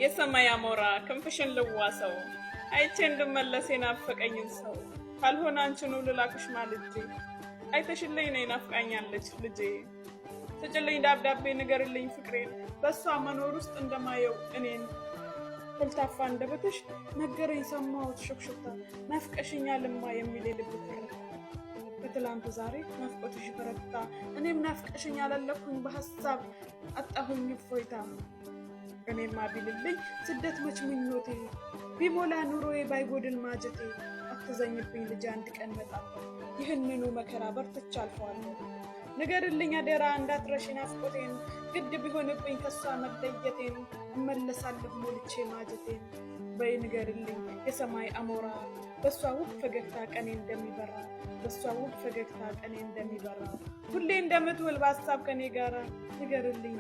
የሰማይ አሞራ ክንፍሽን ልዋሰው አይቼ እንድመለስ የናፈቀኝን ሰው ካልሆነ አንቺኑ ልላክሽ ማልጄ አይተሽልኝ ነይ ናፍቃኛለች ልጄ ስጭልኝ ዳብዳቤ ንገርልኝ ፍቅሬን በሷ መኖር ውስጥ እንደማየው እኔን ኮልታፋ እንደበተሽ ነገረኝ ሰማሁት ሹክሹክታ ናፍቀሽኛልማ የሚል ልብ ትርታ በትላንቱ ዛሬ ናፍቆትሽ በረታ እኔም ናፍቀሽኛል አለኩኝ በሐሳብ አጣሁኝ እፎይታ እኔማ ቢልልኝ ስደት መች ምኞቴ ቢሞላ ኑሮዬ ባይጎድል ማጀቴ አትዘኝብኝ ልጅ አንድ ቀን መጣለሁ ይህንኑ መከራ በርትቼ አልፈዋለሁ ንገርልኝ አደራ እንዳትረሺ ናፍቆቴን ግድ ቢሆንብኝ ከሷ መለየቴን እመለሳለሁ ሞልቼ ማጀቴን በይ ንገርልኝ የሰማይ አሞራ በሷ ውብ ፈገግታ ቀኔ እንደሚበራ በሷ ውብ ፈገግታ ቀኔ እንደሚበራ ሁሌ እንደምትውል በሐሳብ ከኔ ጋራ ንገርልኝ